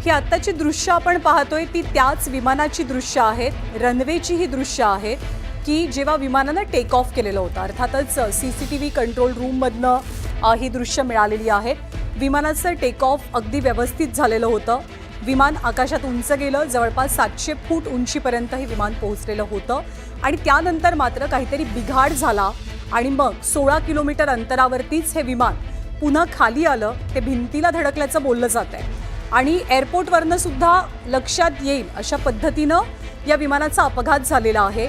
ही आत्ताची दृश्य आपण पाहतोय ती त्याच विमानाची दृश्य आहेत, रनवेची ही दृश्य आहेत की जेव्हा विमानानं टेक ऑफ केलेलं होतं. अर्थातच CCTV कंट्रोल रूममधनं ही दृश्य मिळालेली आहेत. विमानाचं टेक ऑफ अगदी व्यवस्थित झालेलं होतं. विमान आकाशात उंच गेलं, जवळपास 700 फूट उंचीपर्यंत हे विमान पोहोचलेलं होतं आणि त्यानंतर मात्र काहीतरी बिघाड झाला आणि मग 16 किलोमीटर अंतरावरतीच हे विमान पुन्हा खाली आलं. ते भिंतीला धडकल्याचं बोललं जात आहे आणि एअरपोर्टवरनं सुद्धा लक्षात येईल अशा पद्धतीनं या विमानाचा अपघात झालेला आहे.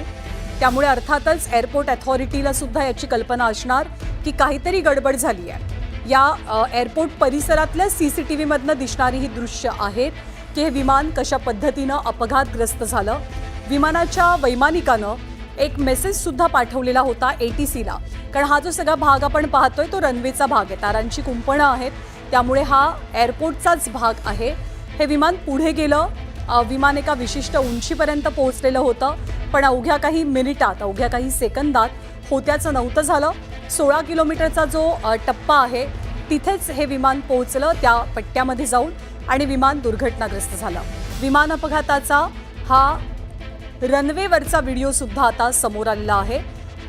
त्यामुळे अर्थातच एअरपोर्ट अथॉरिटीला सुद्धा याची कल्पना असणार की काहीतरी गडबड झाली आहे. या एअरपोर्ट परिसरातल्या CCTVमधनं दिसणारी ही दृश्य आहेत की हे विमान कशा पद्धतीनं अपघातग्रस्त झालं. विमानाच्या वैमानिकानं एक मेसेज सुद्धा पाठवलेला होता ATCला, कारण हा जो सगळा भाग आपण पाहतोय तो रनवेचा भाग आहे, तारांची कुंपणं आहेत, त्यामुळे हा एअरपोर्टचाच भाग आहे. हे विमान पुढे गेलं, विमान एका विशिष्ट उंचीपर्यंत पोहोचलेलं होतं, पण अवघ्या काही मिनिटात, अवघ्या काही सेकंदात होत्याचं नव्हतं झालं. 16 किलोमीटरचा जो टप्पा आहे तिथेच हे विमान पोहोचलं, त्या पट्ट्यामध्ये जाऊन, आणि विमान दुर्घटनाग्रस्त झालं. विमान अपघाताचा हा रनवेवरचा व्हिडिओ सुद्धा आता समोर आलेला आहे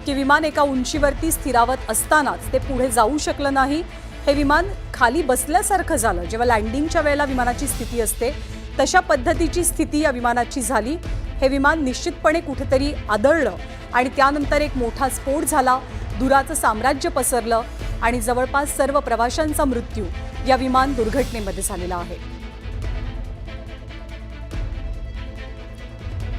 की विमान एका उंचीवरती स्थिरावत असतानाच ते पुढे जाऊ शकलं नाही. हे विमान खाली बसल्यासारखं झालं. जेव्हा लँडिंगच्या वेळेला विमानाची स्थिती असते तशा पद्धतीची स्थिती या विमानाची झाली. हे विमान निश्चितपणे कुठेतरी आदळलं आणि त्यानंतर एक मोठा स्फोट झाला. धुराचं साम्राज्य पसरलं आणि जवळपास सर्व प्रवाशांचा मृत्यू या विमान दुर्घटनेमध्ये झालेला आहे.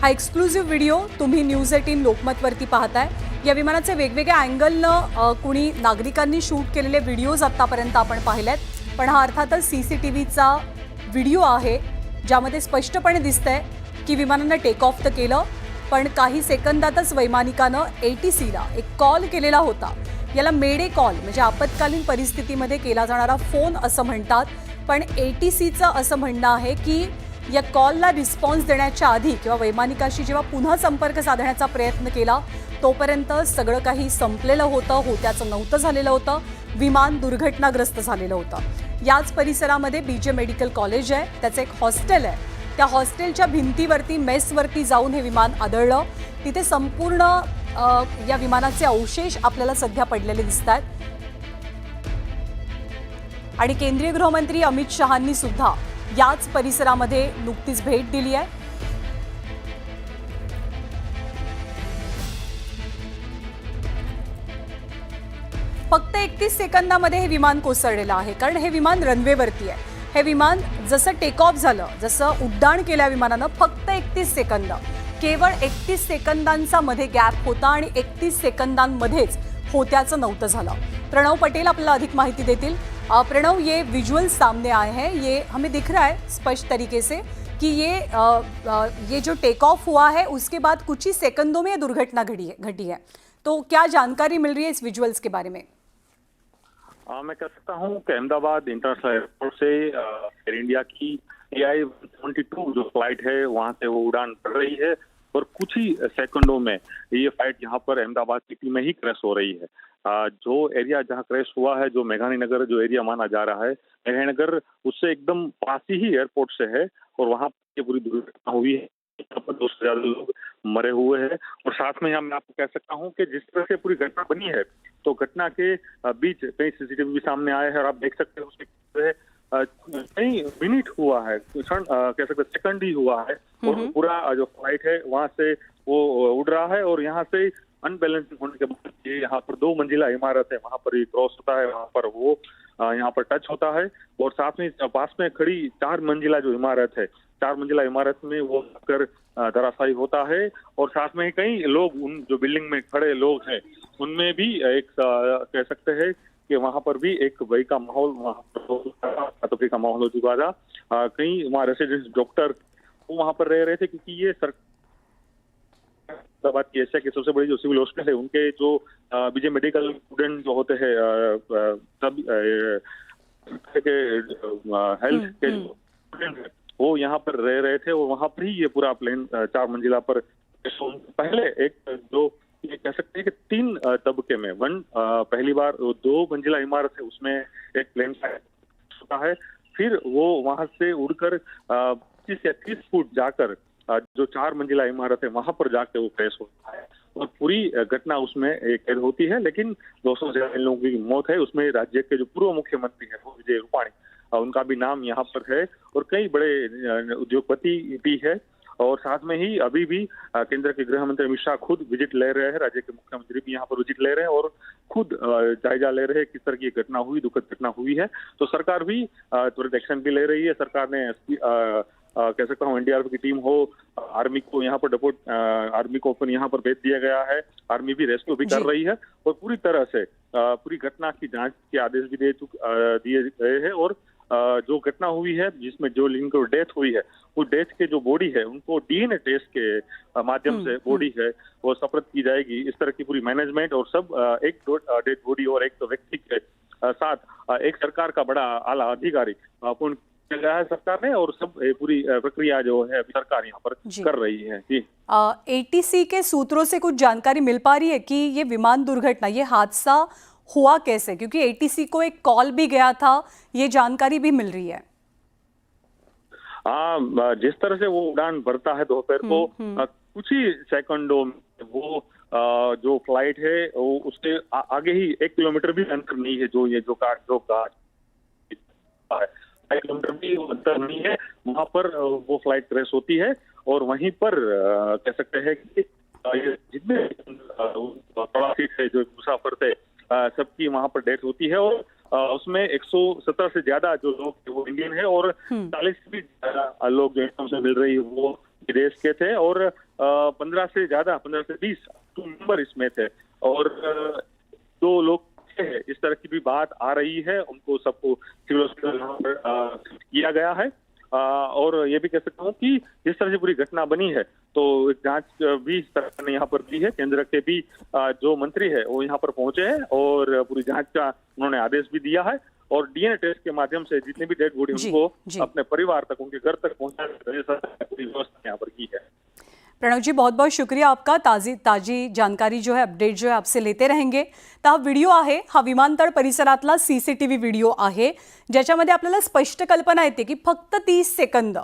हा एक्सक्लुझिव्ह व्हिडिओ तुम्ही न्यूज 18 लोकमतवरती पाहताय. या विमानाचे वेगवेगळ्या अँगलनं कुणी नागरिकांनी शूट केलेले व्हिडिओज आत्तापर्यंत आपण पाहिलेत, पण हा अर्थातच CCTVचा व्हिडिओ आहे ज्यामध्ये स्पष्टपणे दिसतंय की विमानानं टेक ऑफ तर केलं, पण काही सेकंदातच वैमानिकानं ATCला एक कॉल केलेला होता. याला मेडे कॉल म्हणजे आपत्कालीन परिस्थितीमध्ये केला जाणारा फोन असं म्हणतात, पण ATCचं असं म्हणणं आहे की या कॉलला रिस्पॉन्स देण्याच्या आधी किंवा वैमानिकाशी जेव्हा पुन्हा संपर्क साधण्याचा प्रयत्न केला तोपर्यंत सगळं काही संपलेलं होतं, होत्याचं नव्हतं झालेलं होतं, विमान दुर्घटनाग्रस्त झालेलं होतं. याच परिसरामध्ये BJ मेडिकल कॉलेज आहे, त्याचं एक हॉस्टेल आहे. त्या हॉस्टेलच्या भिंतीवरती, मेसवरती जाऊन हे विमान आदळलं. तिथे संपूर्ण या विमानाचे अवशेष आपल्याला सध्या पडलेले दिसत आहेत आणि केंद्रीय गृहमंत्री अमित शहांनी सुद्धा याच परिसरामध्ये नुकतीच भेट दिली आहे. फक्त 31 सेकंदामध्ये हे विमान कोसळलेलं आहे, कारण हे विमान रनवेवरती आहे. हे विमान जसं टेक ऑफ झालं, जसं उड्डाण केल्या विमानानं, फक्त 31 सेकंद, केवळ 31 सेकंदांचा मध्ये गॅप होता आणि 31 सेकंदांमध्येच होत्याचं नव्हतं झालं. प्रणव पटेल आपल्याला अधिक माहिती देतील. प्रणव, ये विजुअल सामने आए हैं, ये हमें दिख रहा है स्पष्ट तरीके से कि ये जो टेक ऑफ हुआ है उसके बाद कुछ ही सेकंदों में ये दुर्घटना घटी है. तो क्या जानकारी मिल रही है इस विजुअल्स के बारे में? मैं कह सकता हूं कि अहमदाबाद इंटरनेशनल एयरपोर्ट से एयर इंडिया की AI-122 जो फ्लाइट है वहां से वो उड़ान पड़ रही है और कुछ ही सेकंडों में ये फ्लाइट यहाँ पर अहमदाबाद सिटी में ही क्रैश हो रही है. जो एरिया जहाँ क्रैश हुआ है, जो मेघानी नगर जो एरिया माना जा रहा है, मेघानी नगर उससे एकदम पास ही एयरपोर्ट से है और वहाँ ये पूरी दुर्घटना हुई है. 200 से ज्यादा लोग मरे हुए हैं और साथ में यहाँ मैं आपको कह सकता हूँ कि जिस तरह से पूरी घटना बनी है तो घटना के बीच कई CCTV भी सामने आए हैं और आप देख सकते हैं उसमें कई मिनट हुआ है, क्षण कह सकते सेकंड ही हुआ है और पूरा जो फ्लाइट है वहां से वो उड़ रहा है और यहाँ से अनबैलेंसिंग होने के बाद ये यहाँ पर 2 मंजिला इमारत है, वहां पर ये क्रॉस होता है, वहां पर वो यहाँ पर टच होता है और साथ में पास में खड़ी 4 मंजिला जो इमारत है, 4 मंजिला इमारत में वो आकर धराशायी होता है और साथ में कई लोग, उन जो बिल्डिंग में खड़े लोग हैं उनमें भी एक कह सकते हैं कि वहां पर भी एक भय का माहौल, वहां का माहौल हो चुका था. कई वहाँ रेसिडेंट डॉक्टर वो वहां पर रह रहे थे क्योंकि ये बात की एशिया की सबसे बड़ी जो सिविल हॉस्पिटल है, उनके जो BJ मेडिकल स्टूडेंट जो होते हैं सब के हेल्थ के स्टूडेंट है वो यहाँ पर रह रहे थे और वहां पर ही ये पूरा प्लेन 4 मंजिला पर पहले एक जो ये कह सकते हैं कि 3 तबके में पहली बार 2 मंजिला इमारत है उसमें एक प्लेन होता है फिर वो वहां से उड़कर 25 या 30 फुट जाकर जो 4 मंजिला इमारत है वहां पर जाके वो क्रैश होता है और पूरी घटना उसमें कैद होती है। लेकिन 200 से ज्यादा लोगों की मौत है। उसमें राज्य के जो पूर्व मुख्यमंत्री है वो विजय रूपाणी, उनका भी नाम यहाँ पर है और कई बड़े उद्योगपति भी है। और साथ में ही अभी भी केंद्र के गृह मंत्री अमित शाह खुद विजिट ले रहे हैं, राज्य के मुख्यमंत्री भी यहाँ पर विजिट ले रहे हैं और खुद जायजा ले रहे हैं किस तरह की घटना हुई, दुखद घटना हुई है। तो सरकार भी त्वरित एक्शन भी ले रही है। सरकार ने कह सकता हूँ एनडीआरएफ की टीम हो, आर्मी को यहाँ पर आर्मी को अपन यहाँ पर भेज दिया गया है। आर्मी भी रेस्क्यू भी कर रही है और पूरी तरह से पूरी घटना की जांच के आदेश भी दिए गए हैं। और जो घटना हुई है जिसमें जो जिनको डेथ हुई है वो डेथ के जो बॉडी है उनको डीएनए टेस्ट के माध्यम से बॉडी है वो सपर्द की जाएगी। इस तरह की पूरी मैनेजमेंट और सब एक डेड बॉडी और एक व्यक्ति के साथ एक सरकार का बड़ा आला अधिकारी पूर्ण किया गया है सरकार ने और सब पूरी प्रक्रिया जो है अभी सरकार यहाँ पर कर रही है। जी, एटीसी के सूत्रों से कुछ जानकारी मिल पा रही है कि ये विमान दुर्घटना, ये हादसा हुआ कैसे? क्योंकि एटीसी को एक कॉल भी गया था, ये जानकारी भी मिल रही है। जिस तरह से वो उड़ान भरता है दोपहर को कुछ ही सेकंडों में वो जो फ्लाइट है वो उसके आगे ही 1 किलोमीटर भी अंतर नहीं है। जो ये जो कार 1 किलोमीटर भी अंतर नहीं है, वहां पर वो फ्लाइट क्रैश होती है और वहीं पर कह सकते हैं कि जितने प्रवासी थे जो मुसाफिर थे सबकी वहां पर डेथ होती है। और उसमें 117 से ज्यादा जो लोग वो इंडियन है और 40 से भी ज्यादा लोग जो इनकम से मिल रही है वो विदेश के थे और 15 से 20 मेंबर इसमें थे और 2 लोग थे। इस तरह की भी बात आ रही है। उनको सबको सिविल हॉस्पिटल किया गया है और ये भी कह सकता हूँ कि जिस तरह से पूरी घटना बनी है तो जांच भी सरकार ने यहाँ पर की है। केंद्र के भी जो मंत्री है वो यहाँ पर पहुंचे हैं और पूरी जांच का उन्होंने आदेश भी दिया है और डीएनए टेस्ट के माध्यम से जितनी भी डेड बॉडी उनको अपने परिवार तक, उनके घर तक पहुंचाने की पूरी व्यवस्था यहाँ पर की है। प्रणव जी, बहुत बहुत शुक्रिया आपका। ताजी जानकारी जो है, अपडेट जो है आपसे लेते रहेंगे। तर हा व्हिडिओ आहे, हा विमानतळ परिसरातला सीसीटीव्ही व्हिडिओ आहे ज्याच्यामध्ये आपल्याला स्पष्ट कल्पना येते की फक्त 30 सेकंद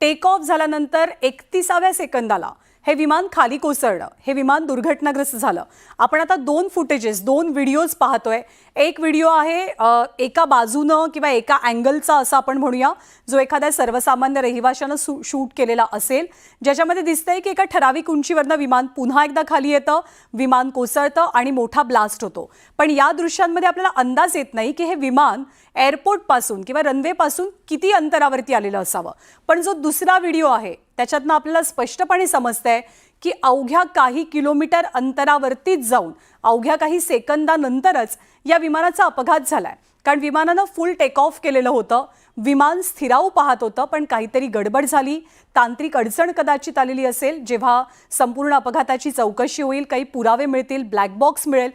टेक ऑफ झाल्यानंतर 31व्या सेकंदाला हे विमान खाली कोसळलं, हे विमान दुर्घटनाग्रस्त झालं। आपण आता 2 फुटेजेस, 2 व्हिडिओज पाहतोय। एक व्हिडिओ आहे एका बाजूनं किंवा एका अँगलचा असं आपण म्हणूया, जो एखाद्या सर्वसामान्य रहिवाशानं शूट केलेला असेल, ज्याच्यामध्ये दिसतंय की एका ठराविक उंचीवरनं विमान पुन्हा एकदा खाली येतं, विमान कोसळतं आणि मोठा ब्लास्ट होतो। पण या दृश्यांमध्ये आपल्याला अंदाज येत नाही की हे विमान एअरपोर्टपासून किंवा रनवेपासून किती अंतरावरती आलेलं असावं। पण जो दुसरा व्हिडिओ आहे त्याच्यातनं आपल्याला स्पष्टपणे समजतंय की अवघ्या काही किलोमीटर अंतरावरतीच जाऊन अवघ्या काही सेकंदानंतरच या विमानाचा अपघात झालाय। कारण विमानानं फुल टेक ऑफ केलेलं होतं, विमान स्थिरावू पाहत होतं, पण काहीतरी गडबड झाली, तांत्रिक अडचण कदाचित आलेली असेल। जेव्हा संपूर्ण अपघाताची चौकशी होईल, काही पुरावे मिळतील, ब्लॅक बॉक्स मिळेल,